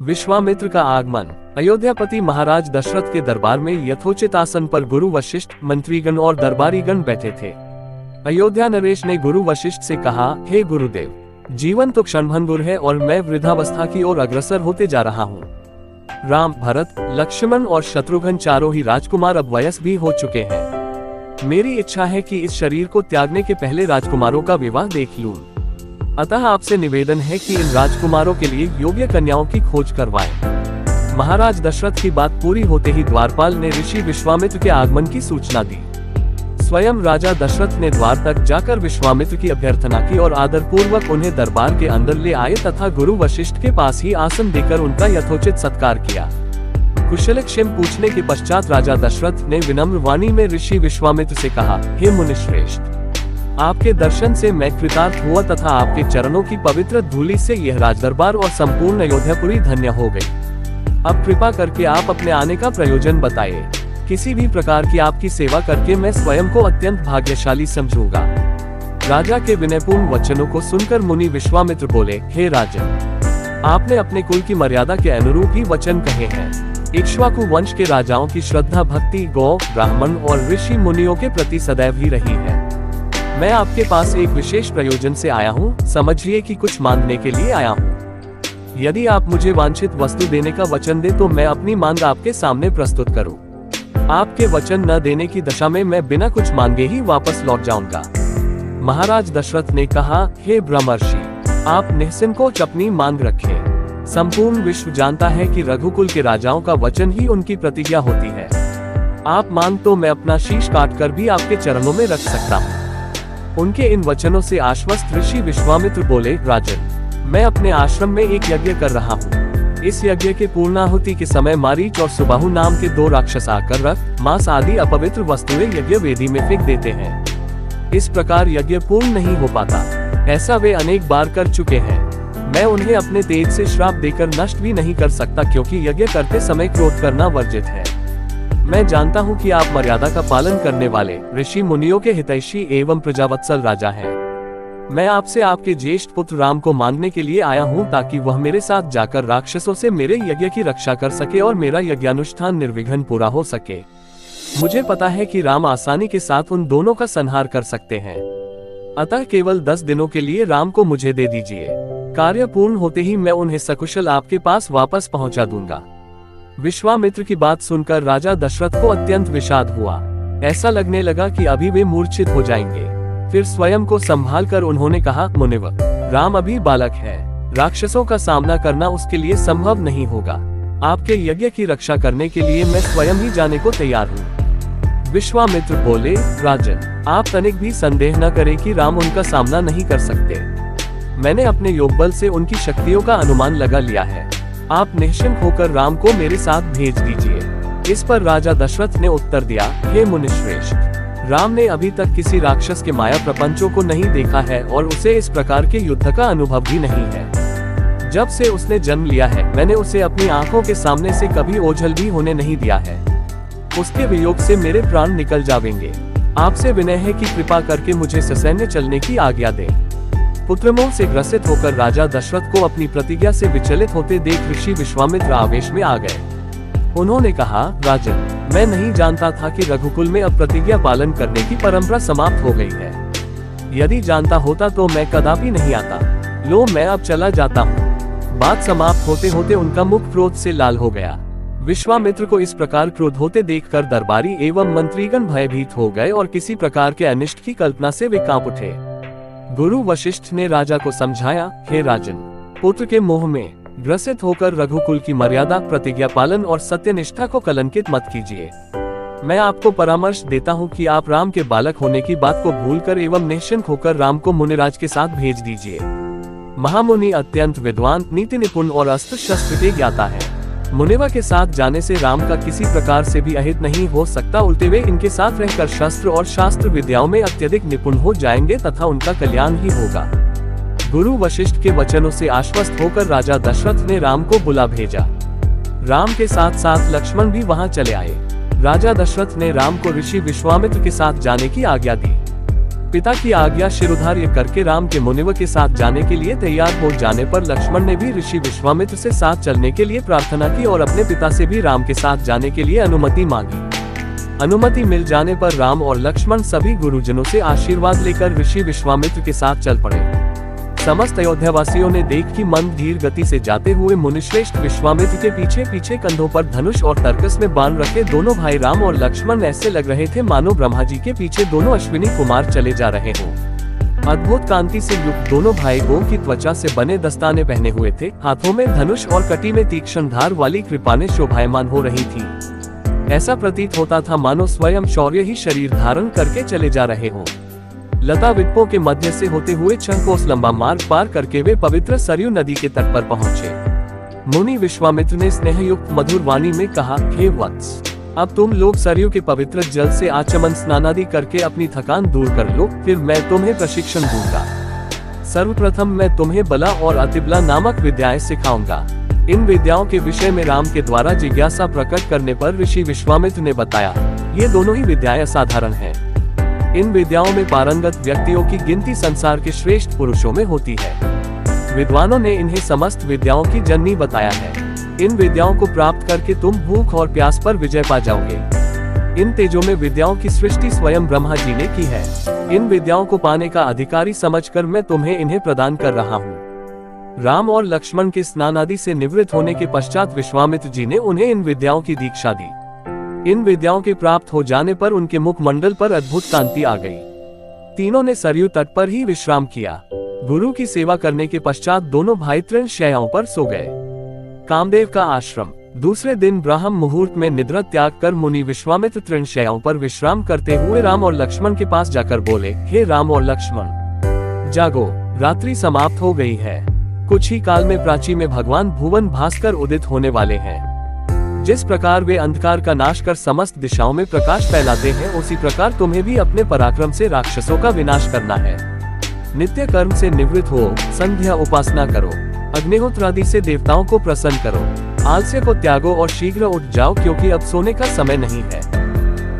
विश्वामित्र का आगमन। अयोध्यापति महाराज दशरथ के दरबार में यथोचित आसन पर गुरु वशिष्ठ, मंत्रीगण और दरबारीगण बैठे थे। अयोध्या नरेश ने गुरु वशिष्ठ से कहा, हे गुरुदेव, जीवन तो क्षणभंगुर है और मैं वृद्धावस्था की ओर अग्रसर होते जा रहा हूँ। राम, भरत, लक्ष्मण और शत्रुघ्न चारों ही राजकुमार अब वयस्क भी हो चुके हैं। मेरी इच्छा है कि इस शरीर को त्यागने के पहले राजकुमारों का विवाह देख लूं। अतः आपसे निवेदन है कि इन राजकुमारों के लिए योग्य कन्याओं की खोज करवाएं। महाराज दशरथ की बात पूरी होते ही द्वारपाल ने ऋषि विश्वामित्र के आगमन की सूचना दी। स्वयं राजा दशरथ ने द्वार तक जाकर विश्वामित्र की अभ्यर्थना की और आदरपूर्वक उन्हें दरबार के अंदर ले आए तथा गुरु वशिष्ठ के पास ही आसन देकर उनका यथोचित सत्कार किया। कुशलक्षेम पूछने के पश्चात राजा दशरथ ने विनम्र वाणी में ऋषि विश्वामित्र से कहा, हे मुनिश्रेष्ठ, आपके दर्शन से मैं कृतार्थ हुआ तथा आपके चरणों की पवित्र धूलि से यह राजदरबार और संपूर्ण अयोध्यापुरी धन्य हो गई। अब कृपा करके आप अपने आने का प्रयोजन बताइए। किसी भी प्रकार की आपकी सेवा करके मैं स्वयं को अत्यंत भाग्यशाली समझूंगा। राजा के विनयपूर्ण वचनों को सुनकर मुनि विश्वामित्र बोले, हे राजन, आपने अपने कुल की मर्यादा के अनुरूप ही वचन कहे हैं। इक्ष्वाकु वंश के राजाओं की श्रद्धा भक्ति गौ, ब्राह्मण और ऋषि मुनियों के प्रति सदैव ही रही है। मैं आपके पास एक विशेष प्रयोजन से आया हूँ, समझिए कि कुछ मांगने के लिए आया हूँ। यदि आप मुझे वांछित वस्तु देने का वचन दे तो मैं अपनी मांग आपके सामने प्रस्तुत करूँ। आपके वचन न देने की दशा में मैं बिना कुछ मांगे ही वापस लौट जाऊंगा। महाराज दशरथ ने कहा, हे ब्रह्मर्षि, आप निःसंकोच अपनी मांग रखें। संपूर्ण विश्व जानता है कि रघुकुल के राजाओं का वचन ही उनकी प्रतिज्ञा होती है। आप मांग तो मैं अपना शीश काटकर भी आपके चरणों में रख सकता हूँ। उनके इन वचनों से आश्वस्त ऋषि विश्वामित्र बोले, राजन, मैं अपने आश्रम में एक यज्ञ कर रहा हूँ। इस यज्ञ के पूर्णाहुति के समय मारीच और सुबाहु नाम के दो राक्षस आकर रक्त, मांस आदि अपवित्र वस्तुएं यज्ञ वेदी में फेंक देते हैं। इस प्रकार यज्ञ पूर्ण नहीं हो पाता। ऐसा वे अनेक बार कर चुके हैं। मैं उन्हें अपने तेज से श्राप देकर नष्ट भी नहीं कर सकता, क्योंकि यज्ञ करते समय क्रोध करना वर्जित है। मैं जानता हूँ कि आप मर्यादा का पालन करने वाले ऋषि मुनियों के हितैषी एवं प्रजावत्सल राजा हैं। मैं आपसे आपके ज्येष्ठ पुत्र राम को मांगने के लिए आया हूँ, ताकि वह मेरे साथ जाकर राक्षसों से मेरे यज्ञ की रक्षा कर सके और मेरा यज्ञानुष्ठान निर्विघ्न पूरा हो सके। मुझे पता है कि राम आसानी के साथ उन दोनों का संहार कर सकते हैं। अतः केवल 10 दिनों के लिए राम को मुझे दे दीजिए। कार्य पूर्ण होते ही मैं उन्हें सकुशल आपके पास वापस पहुंचा दूंगा। विश्वामित्र की बात सुनकर राजा दशरथ को अत्यंत विषाद हुआ। ऐसा लगने लगा कि अभी वे मूर्छित हो जाएंगे। फिर स्वयं को संभाल कर उन्होंने कहा, मुनिवर, राम अभी बालक है। राक्षसों का सामना करना उसके लिए संभव नहीं होगा। आपके यज्ञ की रक्षा करने के लिए मैं स्वयं ही जाने को तैयार हूँ। विश्वामित्र बोले, राजन, आप तनिक भी संदेह न करें कि राम उनका सामना नहीं कर सकते। मैंने अपने योगबल से उनकी शक्तियों का अनुमान लगा लिया है। आप निश्चिंत होकर राम को मेरे साथ भेज दीजिए। इस पर राजा दशरथ ने उत्तर दिया, हे मुनिश्रेष्ठ, राम ने अभी तक किसी राक्षस के माया प्रपंचों को नहीं देखा है और उसे इस प्रकार के युद्ध का अनुभव भी नहीं है। जब से उसने जन्म लिया है, मैंने उसे अपनी आंखों के सामने से कभी ओझल भी होने नहीं दिया है। उसके वियोग से मेरे प्राण निकल जाएंगे। आपसे विनय है कि कृपा करके मुझे ससैन्य चलने की आज्ञा दें। पुत्रमोह से ग्रसित होकर राजा दशरथ को अपनी प्रतिज्ञा से विचलित होते देख ऋषि विश्वामित्र आवेश में आ गए। उन्होंने कहा, राजन, मैं नहीं जानता था कि रघुकुल में अब प्रतिज्ञा पालन करने की परंपरा समाप्त हो गई है। यदि जानता होता तो मैं कदापि नहीं आता। लो, मैं अब चला जाता हूँ। बात समाप्त होते होते उनका मुख क्रोध से लाल हो गया। विश्वामित्र को इस प्रकार क्रोध होते देखकर दरबारी एवं मंत्रीगण भयभीत हो गए और किसी प्रकार के अनिष्ट की कल्पना से वे कांप उठे। गुरु वशिष्ठ ने राजा को समझाया, हे राजन, पुत्र के मोह में ग्रसित होकर रघुकुल की मर्यादा, प्रतिज्ञा पालन और सत्यनिष्ठा को कलंकित मत कीजिए। मैं आपको परामर्श देता हूँ कि आप राम के बालक होने की बात को भूलकर एवं निश्चिंत होकर राम को मुनिराज के साथ भेज दीजिए। महामुनि अत्यंत विद्वान, नीति निपुण और अस्त्र शस्त्र के ज्ञाता है। मुनिवा के साथ जाने से राम का किसी प्रकार से भी अहित नहीं हो सकता, उल्टे वे इनके साथ रहकर शस्त्र और शास्त्र विद्याओं में अत्यधिक निपुण हो जाएंगे तथा उनका कल्याण ही होगा। गुरु वशिष्ठ के वचनों से आश्वस्त होकर राजा दशरथ ने राम को बुला भेजा। राम के साथ साथ लक्ष्मण भी वहां चले आए। राजा दशरथ ने राम को ऋषि विश्वामित्र के साथ जाने की आज्ञा दी। पिता की आज्ञा शिरोधार्य करके राम के मुनिव के साथ जाने के लिए तैयार हो जाने पर लक्ष्मण ने भी ऋषि विश्वामित्र से साथ चलने के लिए प्रार्थना की और अपने पिता से भी राम के साथ जाने के लिए अनुमति मांगी। अनुमति मिल जाने पर राम और लक्ष्मण सभी गुरुजनों से आशीर्वाद लेकर ऋषि विश्वामित्र के साथ चल पड़े। समस्त अयोध्यावासियों ने देख कि मंद धीर गति से जाते हुए मुनिश्रेष्ठ विश्वामित्र के पीछे पीछे कंधों पर धनुष और तर्कस में बाण रखे दोनों भाई राम और लक्ष्मण ऐसे लग रहे थे मानो ब्रह्मा जी के पीछे दोनों अश्विनी कुमार चले जा रहे हों। अद्भुत कांति से युक्त दोनों भाई गौ की त्वचा से बने दस्ताने पहने हुए थे। हाथों में धनुष और कटी में तीक्ष्ण धार वाली कृपानें शोभायमान हो रही थी। ऐसा प्रतीत होता था मानो स्वयं शौर्य ही शरीर धारण करके चले जा रहे हों। लता विद्पों के मध्य से होते हुए 6 कोस लंबा मार्ग पार करके वे पवित्र सरयू नदी के तट पर पहुंचे। मुनि विश्वामित्र ने स्नेहयुक्त मधुर वाणी में कहा, हे वत्स, अब तुम लोग सरयू के पवित्र जल से आचमन स्नानादि करके अपनी थकान दूर कर लो, फिर मैं तुम्हें प्रशिक्षण दूंगा। सर्वप्रथम मैं तुम्हें बला और अतिबला नामक विद्याएं सिखाऊंगा। इन विद्याओं के विषय में राम के द्वारा जिज्ञासा प्रकट करने पर ऋषि विश्वामित्र ने बताया, ये दोनों ही विद्याएं असाधारण हैं। इन विद्याओं में पारंगत व्यक्तियों की गिनती संसार के श्रेष्ठ पुरुषों में होती है। विद्वानों ने इन्हें समस्त विद्याओं की जननी बताया है। इन विद्याओं को प्राप्त करके तुम भूख और प्यास पर विजय पा जाओगे। इन तेजों में विद्याओं की सृष्टि स्वयं ब्रह्मा जी ने की है। इन विद्याओं को पाने का अधिकारी समझकर मैं तुम्हें इन्हें प्रदान कर रहा हूँ। राम और लक्ष्मण के स्नान आदि से निवृत्त होने के पश्चात विश्वामित्र जी ने उन्हें इन विद्याओं की दीक्षा दी। इन विद्याओं के प्राप्त हो जाने पर उनके मुखमंडल पर अद्भुत कांति आ गई। तीनों ने सरयू तट पर ही विश्राम किया। गुरु की सेवा करने के पश्चात दोनों भाई तृण शैयाओं पर सो गए। कामदेव का आश्रम। दूसरे दिन ब्राह्म मुहूर्त में निद्रा त्याग कर मुनि विश्वामित्र तृण शैयाओं पर विश्राम करते हुए राम और लक्ष्मण के पास जाकर बोले, हे राम और लक्ष्मण, जागो, रात्रि समाप्त हो गई है। कुछ ही काल में प्राची में भगवान भुवन भास्कर उदित होने वाले हैं। जिस प्रकार वे अंधकार का नाश कर समस्त दिशाओं में प्रकाश फैलाते हैं, उसी प्रकार तुम्हें भी अपने पराक्रम से राक्षसों का विनाश करना है। नित्य कर्म से निवृत्त हो, संध्या उपासना करो, अग्निहोत्र आदि से देवताओं को प्रसन्न करो, आलस्य को त्यागो और शीघ्र उठ जाओ, क्योंकि अब सोने का समय नहीं है।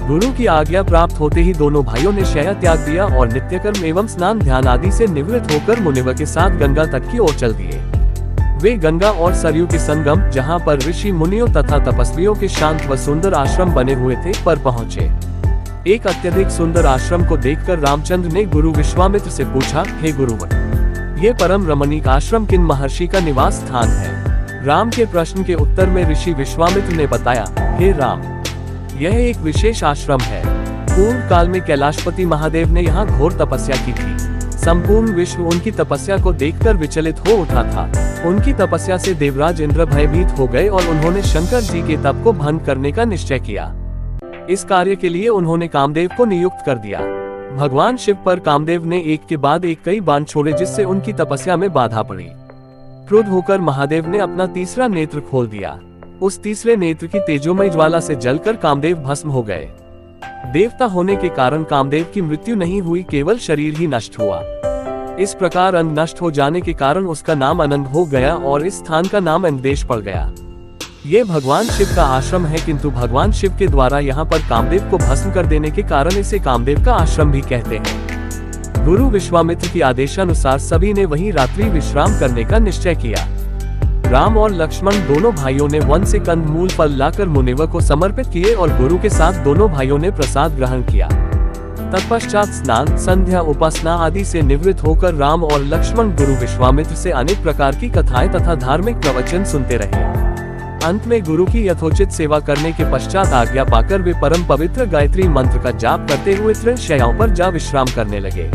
गुरु की आज्ञा प्राप्त होते ही दोनों भाइयों ने शय्या त्याग दिया और नित्य कर्म एवं स्नान ध्यान आदि से निवृत्त होकर मुनिवर के साथ गंगा तट की ओर चल दिए। वे गंगा और सरयू के संगम, जहाँ पर ऋषि मुनियों तथा तपस्वियों के शांत व सुंदर आश्रम बने हुए थे, पर पहुँचे। एक अत्यधिक सुंदर आश्रम को देखकर रामचंद्र ने गुरु विश्वामित्र से पूछा, हे गुरुवर, ये परम रमणीक आश्रम किन महर्षि का निवास स्थान है? राम के प्रश्न के उत्तर में ऋषि विश्वामित्र ने बताया, हे राम, यह एक विशेष आश्रम है। पूर्व काल में कैलाशपति महादेव ने यहाँ घोर तपस्या की थी। संपूर्ण विश्व उनकी तपस्या को देखकर विचलित हो उठा था। उनकी तपस्या से देवराज इंद्र भयभीत हो गए और उन्होंने शंकर जी के तप को भंग करने का निश्चय किया। इस कार्य के लिए उन्होंने कामदेव को नियुक्त कर दिया। भगवान शिव पर कामदेव ने एक के बाद एक कई बाण छोड़े, जिससे उनकी तपस्या में बाधा पड़ी। क्रुद्ध होकर महादेव ने अपना तीसरा नेत्र खोल दिया। उस तीसरे नेत्र की तेजोमय ज्वाला से जलकर कामदेव भस्म हो गए। देवता होने के कारण कामदेव की मृत्यु नहीं हुई, केवल शरीर ही नष्ट हुआ। इस प्रकार अन्न नष्ट हो जाने के कारण उसका नाम अनंत हो गया और इस स्थान का नाम अनदेश पड़ गया। ये भगवान शिव का आश्रम है, किंतु भगवान शिव के द्वारा यहाँ पर कामदेव को भस्म कर देने के कारण इसे कामदेव का आश्रम भी कहते हैं। गुरु विश्वामित्र की आदेशानुसार सभी ने वहीं रात्रि विश्राम करने का निश्चय किया। राम और लक्ष्मण दोनों भाइयों ने वन से कंदमूल फल लाकर मुनिवर को समर्पित किए और गुरु के साथ दोनों भाइयों ने प्रसाद ग्रहण किया। तत्पश्चात स्नान, संध्या, उपासना आदि से निवृत्त होकर राम और लक्ष्मण गुरु विश्वामित्र से अनेक प्रकार की कथाएं तथा धार्मिक प्रवचन सुनते रहे। अंत में गुरु की यथोचित सेवा करने के पश्चात आज्ञा पाकर वे परम पवित्र गायत्री मंत्र का जाप करते हुए तृण शैयाओं पर जा विश्राम करने लगे।